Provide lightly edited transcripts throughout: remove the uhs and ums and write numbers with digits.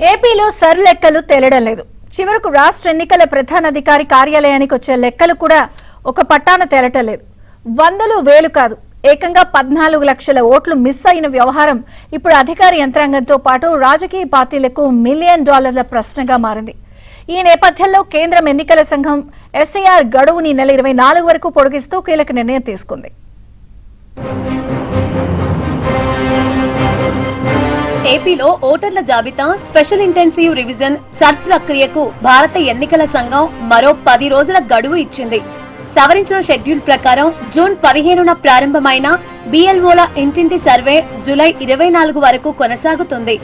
ఏపీలో సర్ లెక్కలు తేలడం లేదు. చివరకు రాష్ట్ర ఎన్నికల ప్రధానాధికారి కార్యాలయానికి వచ్చే లెక్కలు కూడా ఒక పట్టాన తేలటం లేదు. వందలు వేలు కాదు, ఏకంగా 14 లక్షల ఓట్లు మిస్ అయిన వ్యవహారం ఇప్పుడు అధికార యంత్రాంగంతో పాటు రాజకీయ పార్టీలకు $1 మిలియన్ ప్రశ్నగా మారింది. ఈ నేపథ్యంలో కేంద్రం ఎన్నికల సంఘం ఎస్ఐఆర్ గడువుని నెల 24 వరకు పొడిగిస్తూ కీలక నిర్ణయం తీసుకుంది. ఏపీలో ఓటర్ల జాబితా స్పెషల్ ఇంటెన్సివ్ రివిజన్ సర్ ప్రక్రియకు భారత ఎన్నికల సంఘం మరో 10 రోజుల గడువు ఇచ్చింది. సవరించిన షెడ్యూల్ ప్రకారం జూన్ 15న ప్రారంభమైన బిఎల్ఓల ఇంటింటి సర్వే జూలై 24 వరకు కొనసాగుతుంది.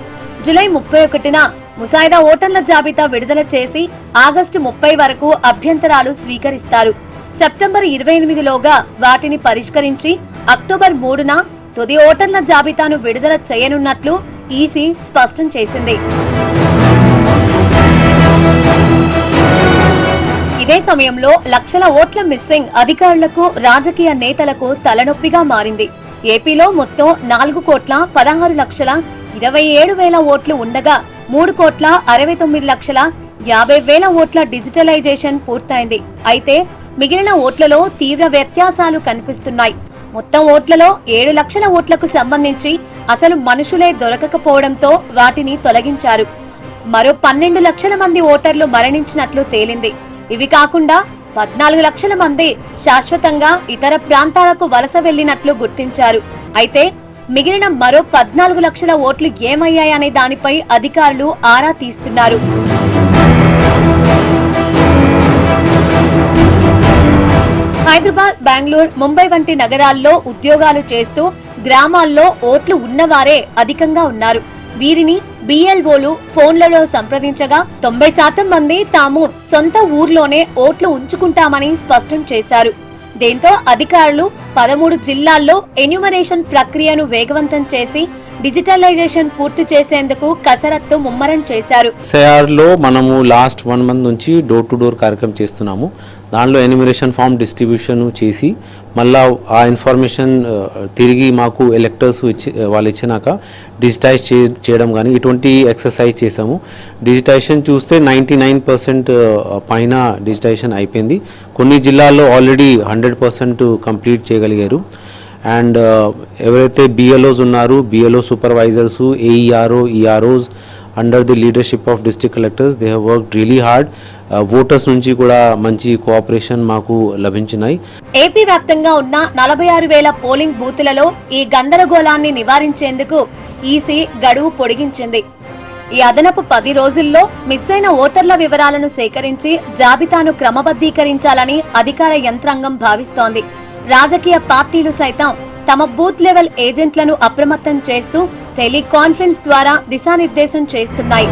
జూలై 31న ముసాయిదా ఓటర్ల జాబితా విడుదల చేసి ఆగస్టు 30 వరకు అభ్యంతరాలు స్వీకరిస్తారు. సెప్టెంబర్ 28లోగా వాటిని పరిష్కరించి అక్టోబర్ 3న తుది ఓటర్ల జాబితాను విడుదల చేయనున్నట్లు ఈసీ స్పష్టం చేసింది. ఇదే సమయంలో లక్షల ఓట్ల మిస్సింగ్ అధికారులకు, రాజకీయ నేతలకు తలనొప్పిగా మారింది. ఏపీలో మొత్తం 4,16,27,000 ఓట్లు ఉండగా 3,69,50,000 ఓట్ల డిజిటలైజేషన్ పూర్తయింది. అయితే మిగిలిన ఓట్లలో తీవ్ర వ్యత్యాసాలు కనిపిస్తున్నాయి. మొత్తం ఓట్లలో 7 లక్షల ఓట్లకు సంబంధించి అసలు మనుషులే దొరకకపోవడంతో వాటిని తొలగించారు. మరో 12 లక్షల మంది ఓటర్లు మరణించినట్లు తేలింది. ఇవి కాకుండా 14 లక్షల మంది శాశ్వతంగా ఇతర ప్రాంతాలకు వలస వెళ్లినట్లు గుర్తించారు. అయితే మిగిలిన మరో 14 లక్షల ఓట్లు ఏమయ్యాయనే దానిపై అధికారులు ఆరా తీస్తున్నారు. హైదరాబాద్, బెంగళూరు, ముంబై వంటి నగరాల్లో ఉద్యోగాలు చేస్తూ గ్రామాల్లో ఓట్లు ఉన్నవారే అధికంగా ఉన్నారు. వీరిని బిఎల్ఓలు ఫోన్లలో సంప్రదించగా 90% మంది తాము సొంత ఊర్లోనే ఓట్లు ఉంచుకుంటామని స్పష్టం చేశారు. దీంతో అధికారులు 13 జిల్లాల్లో ఎన్యూమరేషన్ ప్రక్రియను వేగవంతం చేసి డిజిటలైజేషన్ పూర్తి చేసేందుకు కసరత్తు ముమ్మరం చేశారు. ఎస్ఐఆర్ లో మనము లాస్ట్ 1 మంత్ నుంచి డోర్ టు డోర్ కార్యక్రమం చేస్తున్నాము. దానిలో ఎన్యూమరేషన్ ఫామ్ డిస్ట్రిబ్యూషన్ చేసి మళ్ళా ఆ ఇన్ఫర్మేషన్ తిరిగి మాకు ఎలక్టర్స్ వాళ్ళు ఇచ్చినాక డిజిటైజ్ చేయడం కానీ ఇటువంటి ఎక్సర్సైజ్ చేసాము. డిజిటైజేషన్ చూస్తే 99% పైన డిజిటైజేషన్ అయిపోయింది. కొన్ని జిల్లాల్లో ఆల్రెడీ 100% కంప్లీట్ చేయగలిగారు. అండ్ ఎవరైతే బిఎల్ఓస్ ఉన్నారు, BLO supervisors, AERO, EROs under the leadership of district collectors they have worked really hard. Voters నుంచి కూడా మంచి కోఆపరేషన్ మాకు లభించినాయి. ఏపీ వ్యాప్తంగా ఉన్న 46,000 పోలింగ్ బూతులలో ఈ గందరగోళాన్ని నివారించేందుకు ఈసీ గడువు పొడిగించింది. ఈ అదనపు 10 రోజుల్లో మిస్ అయిన ఓటర్ల వివరాలను సేకరించి జాబితాను క్రమబద్ధీకరించాలని అధికార యంత్రాంగం భావిస్తోంది. రాజకీయ పార్టీలు సైతం తమ బూత్ లెవెల్ ఏజెంట్లను అప్రమత్తం చేస్తూ టెలికాన్ఫరెన్స్ ద్వారా దిశానిర్దేశం చేస్తున్నాయి.